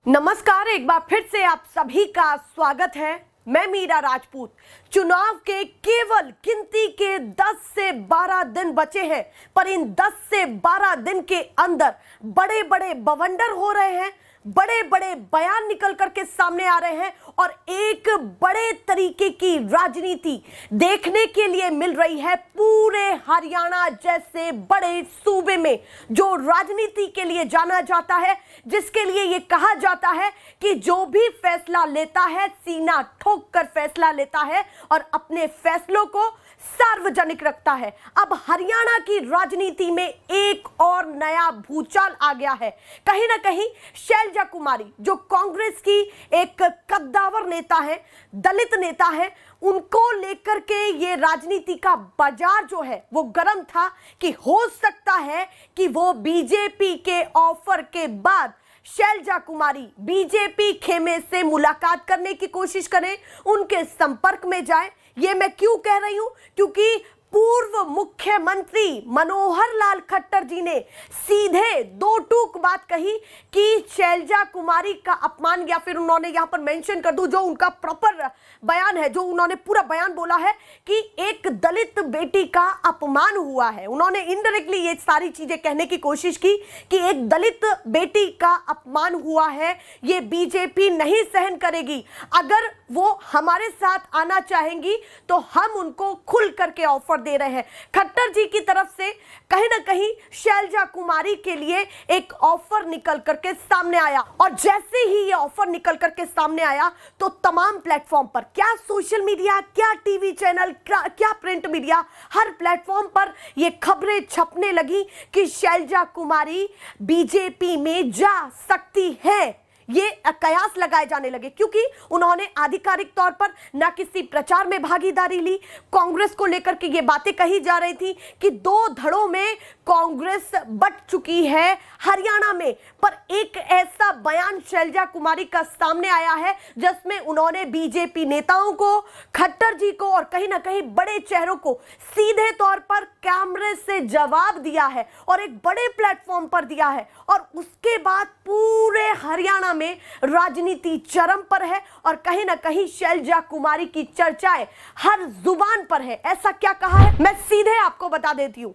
नमस्कार, एक बार फिर से आप सभी का स्वागत है। मैं मीरा राजपूत। चुनाव के केवल गिनती के 10 से 12 दिन बचे हैं, पर इन 10 से 12 दिन के अंदर बड़े बड़े बवंडर हो रहे हैं, बड़े बड़े बयान निकल करके सामने आ रहे हैं और एक बड़े तरीके की राजनीति देखने के लिए मिल रही है पूरे हरियाणा जैसे बड़े सूबे में, जो राजनीति के लिए जाना जाता है, जिसके लिए यह कहा जाता है कि जो भी फैसला लेता है सीना ठोक कर फैसला लेता है और अपने फैसलों को सार्वजनिक रखता है। अब हरियाणा की राजनीति में एक और नया भूचाल आ गया है। कहीं ना कहीं शैलजा कुमारी, जो कांग्रेस की एक कद्दावर नेता है, दलित नेता है, उनको लेकर के ये राजनीति का बाजार जो है वो गर्म था कि हो सकता है कि वो बीजेपी के ऑफर के बाद शैलजा कुमारी बीजेपी खेमे से मुलाकात करने की कोशिश करें, उनके संपर्क में जाए। ये मैं क्यों कह रही हूं? क्योंकि पूर्व मुख्यमंत्री मनोहर लाल खट्टर जी ने सीधे दो टूक बात कही कि शैलजा कुमारी का अपमान, या फिर उन्होंने यहां पर मेंशन कर दूं जो उनका प्रॉपर बयान है, जो उन्होंने पूरा बयान बोला है कि एक दलित बेटी का अपमान हुआ है। उन्होंने इनडायरेक्टली ये सारी चीजें कहने की कोशिश की कि एक दलित बेटी का अपमान हुआ है, ये बीजेपी नहीं सहन करेगी। अगर वो हमारे साथ आना चाहेंगी तो हम उनको खुल करके ऑफर दे रहे हैं। खट्टर जी की तरफ से कहीं ना कहीं शैलजा कुमारी के लिए एक ऑफर निकल करके सामने आया, और जैसे ही ये ऑफर निकल करके सामने आया तो तमाम प्लेटफॉर्म पर, क्या सोशल मीडिया, क्या टीवी चैनल, क्या प्रिंट मीडिया, हर प्लेटफॉर्म पर ये खबरें छपने लगी कि शैलजा कुमारी बीजेपी में जा सकती है। ये कयास लगाए जाने लगे क्योंकि उन्होंने आधिकारिक तौर पर ना किसी प्रचार में भागीदारी ली। कांग्रेस को लेकर के ये बातें कही जा रही थी कि दो धड़ों में कांग्रेस बट चुकी है हरियाणा में, पर एक ऐसा बयान शैलजा कुमारी का सामने आया है जिसमें उन्होंने बीजेपी नेताओं को, खट्टर जी को और कहीं ना कहीं बड़े चेहरों को सीधे तौर पर कैमरे से जवाब दिया है और एक बड़े प्लेटफॉर्म पर दिया है। और उसके बाद पूरे हरियाणा में राजनीति चरम पर है और कहीं ना कहीं शैलजा कुमारी की चर्चाएं हर जुबान पर है। ऐसा क्या कहा है, मैं सीधे आपको बता देती हूं।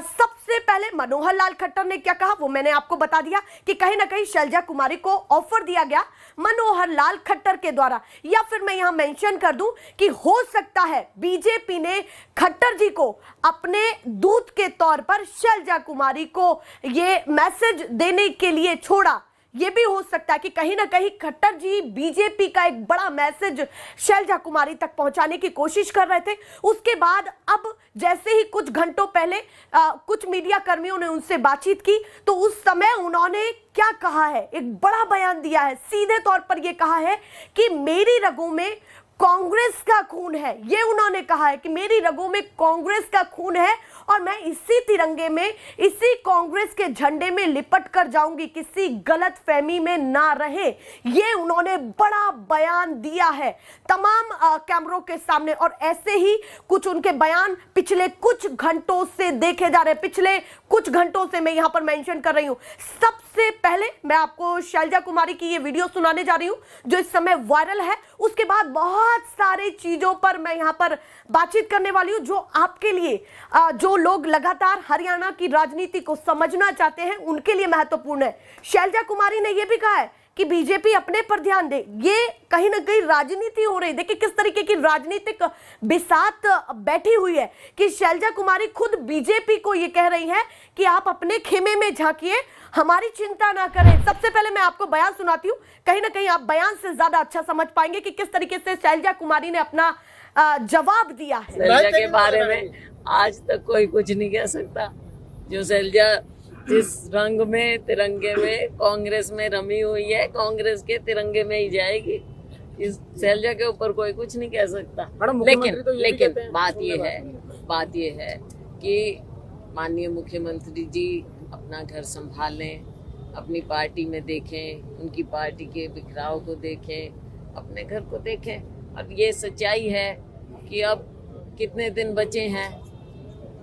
सबसे पहले मनोहर लाल खट्टर ने क्या कहा वो मैंने आपको बता दिया कि कहीं ना कहीं शैलजा कुमारी को ऑफर दिया गया मनोहर लाल खट्टर के द्वारा, या फिर मैं यहां मेंशन कर दूं कि हो सकता है बीजेपी ने खट्टर जी को अपने दूत के तौर पर शैलजा कुमारी को ये मैसेज देने के लिए छोड़ा। ये भी हो सकता है कि कहीं ना कहीं खट्टर जी बीजेपी का एक बड़ा मैसेज शैलजा कुमारी तक पहुंचाने की कोशिश कर रहे थे। उसके बाद अब जैसे ही कुछ घंटों पहले कुछ मीडिया कर्मियों ने उनसे बातचीत की तो उस समय उन्होंने क्या कहा है, एक बड़ा बयान दिया है। सीधे तौर पर यह कहा है कि मेरी रगों में कांग्रेस का खून है। ये उन्होंने कहा है कि मेरी रगों में कांग्रेस का खून है और मैं इसी तिरंगे में, इसी कांग्रेस के झंडे में लिपट कर जाऊंगी, किसी गलत फहमी में ना रहे। ये उन्होंने बड़ा बयान दिया है तमाम कैमरों के सामने। और ऐसे ही कुछ उनके बयान पिछले कुछ घंटों से देखे जा रहे हैं। पिछले कुछ घंटों से मैं यहां पर मेंशन कर रही हूं। सबसे पहले मैं आपको शैलजा कुमारी की ये वीडियो सुनाने जा रही हूं जो इस समय वायरल है। उसके बाद बहुत सारे चीजों पर मैं यहां पर बातचीत करने वाली हूं जो आपके लिए, जो लोग लगातार हरियाणा की राजनीति को समझना चाहते हैं, उनके लिए महत्वपूर्ण है। शैलजा कुमारी ने यह भी कहा है कि बीजेपी अपने पर ध्यान दे। ये कहीं ना कहीं राजनीति हो रही है। देखिए किस तरीके की राजनीतिक बिसात बैठी हुई है कि शैलजा कुमारी खुद बीजेपी को ये कह रही है कि आप अपने खेमे में झांकिए, हमारी चिंता ना करें। सबसे पहले मैं आपको बयान सुनाती हूँ, कहीं ना कहीं आप बयान से ज्यादा अच्छा समझ पाएंगे कि किस तरीके से शैलजा कुमारी ने अपना जवाब दिया है। शैलजा के बारे में आज तक कोई कुछ नहीं कह सकता। जो शैलजा जिस रंग में, तिरंगे में, कांग्रेस में रमी हुई है, कांग्रेस के तिरंगे में ही जाएगी। इस शैलजा के ऊपर कोई कुछ नहीं कह सकता। लेकिन बात ये है कि माननीय मुख्यमंत्री जी अपना घर संभालें, अपनी पार्टी में देखें, उनकी पार्टी के बिखराव को देखें, अपने घर को देखें। अब ये सच्चाई है कि अब कितने दिन बचे हैं,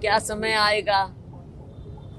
क्या समय आएगा,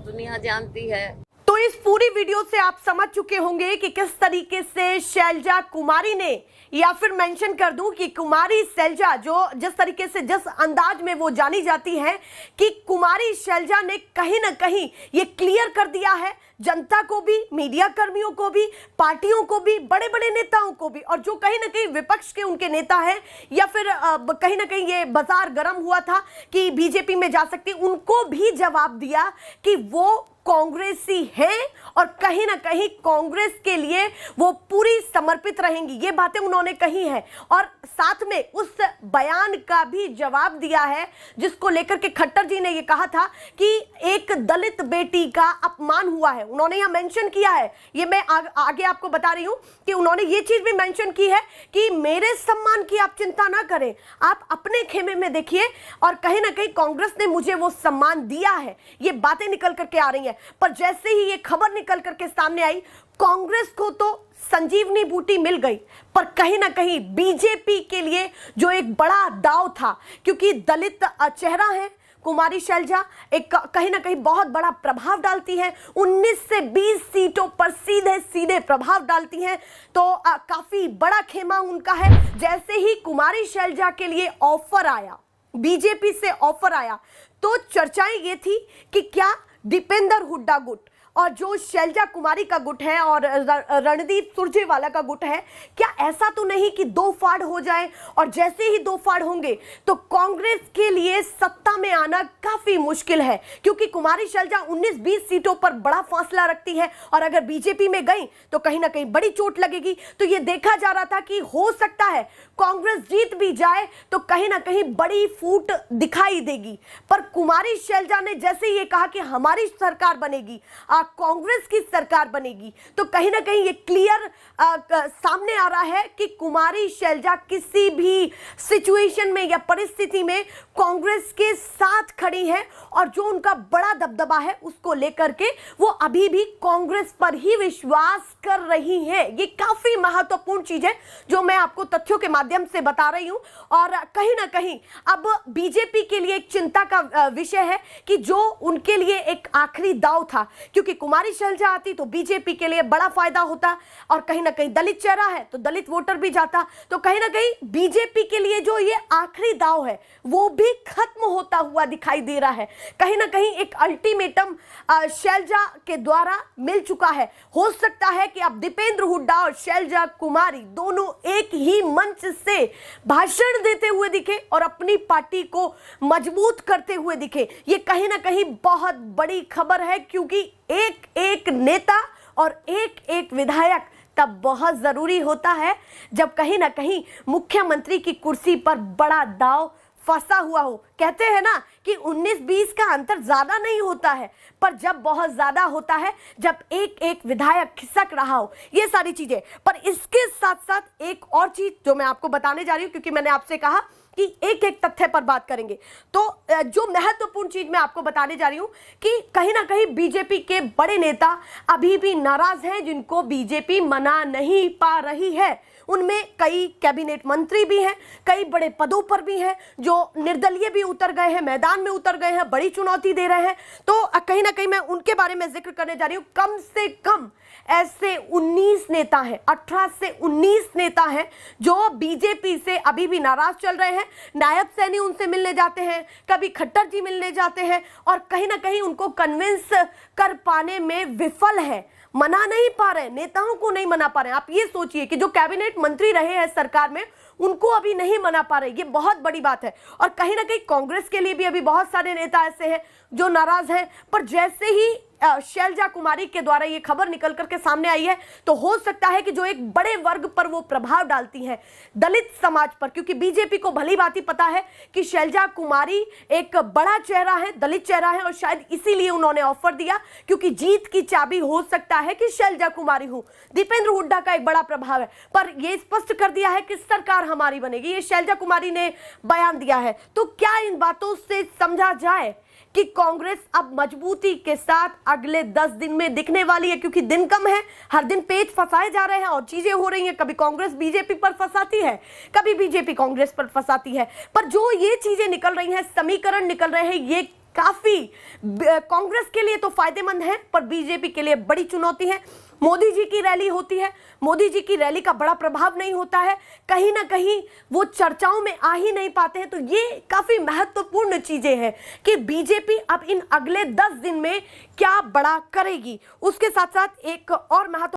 दुनिया जानती है। तो तो इस पूरी वीडियो से आप समझ चुके होंगे कि किस तरीके से शैलजा कुमारी ने, या फिर मेंशन कर दूं कि कुमारी शैलजा, जो जिस तरीके से जिस अंदाज में वो जानी जाती है, कि कुमारी शैलजा ने कहीं ना कहीं ये क्लियर कर दिया है जनता को भी, मीडिया कर्मियों को भी, पार्टियों को भी, बड़े बड़े नेताओं को भी, और जो कहीं ना कहीं विपक्ष के उनके नेता हैं, या फिर कहीं ना कहीं ये बाजार गर्म हुआ था कि बीजेपी में जा सकती, उनको भी जवाब दिया कि वो कांग्रेसी हैं और कहीं ना कहीं कांग्रेस के लिए वो पूरी समर्पित रहेंगी। ये बातें उन्होंने कही है और साथ में उस बयान का भी जवाब दिया है जिसको लेकर के खट्टर जी ने ये कहा था कि एक दलित बेटी का अपमान हुआ है। उन्होंने यह मेंशन किया है, ये मैं आगे आपको बता रही हूं कि उन्होंने ये चीज भी मेंशन की है कि मेरे सम्मान की आप चिंता ना करें, आप अपने खेमे में देखिए और कहीं ना कहीं कांग्रेस ने मुझे वो सम्मान दिया है। ये बातें निकल करके आ रही हैं, पर जैसे ही ये खबर निकल करके सामने आई, कांग्रेस को तो संजीवनी बूटी मिल गई, पर कहीं ना कहीं बीजेपी के लिए जो एक बड़ा दांव था, क्योंकि दलित चेहरा है कुमारी शैलजा, एक कहीं ना कहीं बहुत बड़ा प्रभाव डालती है, 19 से 20 सीटों पर सीधे सीधे प्रभाव डालती हैं, तो काफी बड़ा खेमा उनका है। जैसे ही कुमारी शैलजा के लिए ऑफर आया, बीजेपी से ऑफर आया, तो चर्चाएं ये थी कि क्या दीपेंद्र हुड्डा गुट और जो शैलजा कुमारी का गुट है और रणदीप सुरजेवाला का गुट है, क्या ऐसा तो नहीं कि दो फाड़ हो जाए, और जैसे ही दो फाड़ होंगे तो कांग्रेस के लिए सत्ता में आना काफी मुश्किल है, क्योंकि कुमारी शैलजा 19-20 सीटों पर बड़ा फासला रखती है और अगर बीजेपी में गई तो कहीं ना कहीं बड़ी चोट लगेगी। तो ये देखा जा रहा था कि हो सकता है कांग्रेस जीत भी जाए तो कहीं ना कहीं बड़ी फूट दिखाई देगी, पर कुमारी शैलजा ने जैसे ये कहा कि हमारी सरकार बनेगी, कांग्रेस की सरकार बनेगी, तो कहीं ना कहीं ये क्लियर सामने आ रहा है कि कुमारी शैलजा किसी भी सिचुएशन में या परिस्थिति में कांग्रेस के साथ खड़ी है और जो उनका बड़ा दबदबा है उसको लेकर के वो अभी भी कांग्रेस पर ही विश्वास कर रही है। ये काफी महत्वपूर्ण चीज है जो मैं आपको तथ्यों के माध्यम से बता रही हूं, और कहीं ना कहीं अब बीजेपी के लिए एक चिंता का विषय है कि जो उनके लिए एक आखिरी दांव था, क्योंकि कुमारी शैलजा आती तो बीजेपी के लिए बड़ा फायदा होता और कहीं ना कहीं दलित चेहरा है तो दलित वोटर भी जाता, तो कहीं ना कहीं बीजेपी के लिए जो ये आखिरी दांव है वो भी खत्म होता हुआ दिखाई दे रहा है। कहीं ना कहीं एक अल्टीमेटम शैलजा के द्वारा मिल चुका है। हो सकता है कि अब दीपेंद्र हुड्डा और शैलजा कुमारी दोनों एक ही मंच से भाषण देते हुए दिखे और अपनी पार्टी को मजबूत करते हुए दिखे। ये कहीं ना कहीं बहुत बड़ी खबर है, क्योंकि एक एक नेता और एक एक विधायक तब बहुत जरूरी होता है जब कहीं ना कहीं मुख्यमंत्री की कुर्सी पर बड़ा दांव फंसा हुआ हो। कहते हैं ना कि 19-20 का अंतर ज्यादा नहीं होता है, पर जब बहुत ज्यादा होता है जब एक एक विधायक खिसक रहा हो, ये सारी चीजें। पर इसके साथ साथ एक और चीज जो मैं आपको बताने जा रही हूं, क्योंकि मैंने आपसे कहा कि एक एक तथ्य पर बात करेंगे, तो जो महत्वपूर्ण चीज मैं आपको बताने जा रही हूं कि कहीं ना कहीं बीजेपी के बड़े नेता अभी भी नाराज हैं, जिनको बीजेपी मना नहीं पा रही है। उनमें कई कैबिनेट मंत्री भी हैं, कई बड़े पदों पर भी हैं, जो निर्दलीय भी उतर गए हैं, मैदान में उतर गए हैं, बड़ी चुनौती दे रहे हैं। तो कहीं ना कहीं मैं उनके बारे में जिक्र करने जा रही हूं। कम से कम ऐसे 19 नेता हैं, 18 से 19 नेता हैं जो बीजेपी से अभी भी नाराज चल रहे हैं। नायब सैनी उनसे मिलने जाते हैं, कभी खट्टर जी मिलने जाते हैं और कहीं ना कहीं उनको कन्विंस कर पाने में विफल है, मना नहीं पा रहे, नेताओं को नहीं मना पा रहे। आप ये सोचिए कि जो कैबिनेट मंत्री रहे हैं सरकार में, उनको अभी नहीं मना पा रहे, ये बहुत बड़ी बात है। और कहीं ना कहीं कांग्रेस के लिए भी अभी बहुत सारे नेता ऐसे हैं जो नाराज हैं, पर जैसे ही शैलजा कुमारी के द्वारा ये खबर निकल करके सामने आई है, तो हो सकता है कि जो एक बड़े वर्ग पर वो प्रभाव डालती हैं, दलित समाज पर, क्योंकि बीजेपी को भली भांति पता है कि शैलजा कुमारी एक बड़ा चेहरा है, दलित चेहरा है, और शायद इसीलिए उन्होंने ऑफर दिया, क्योंकि जीत की चाबी हो सकता है कि शैलजा कुमारी हो। दीपेंद्र हुड्डा का एक बड़ा प्रभाव है, पर यह स्पष्ट कर दिया है कि सरकार हमारी बनेगी, ये शैलजा कुमारी ने बयान दिया है। तो क्या इन बातों से समझा जाए कि कांग्रेस अब मजबूती के साथ अगले 10 दिन में दिखने वाली है, क्योंकि दिन कम है, हर दिन पेच फंसाए जा रहे हैं और चीजें हो रही हैं। कभी कांग्रेस बीजेपी पर फंसाती है, कभी बीजेपी कांग्रेस पर फंसाती है, पर जो ये चीजें निकल रही हैं, समीकरण निकल रहे हैं, ये काफी कांग्रेस के लिए तो फायदेमंद है, पर बीजेपी के लिए बड़ी चुनौती है। मोदी जी की रैली होती है, मोदी जी की रैली का बड़ा प्रभाव नहीं होता है, कहीं ना कहीं वो चर्चाओं में आ ही नहीं पाते हैं। तो ये काफी महत्वपूर्ण चीजें हैं कि बीजेपी अब इन अगले 10 दिन में क्या बड़ा करेगी। उसके साथ साथ एक और महत्व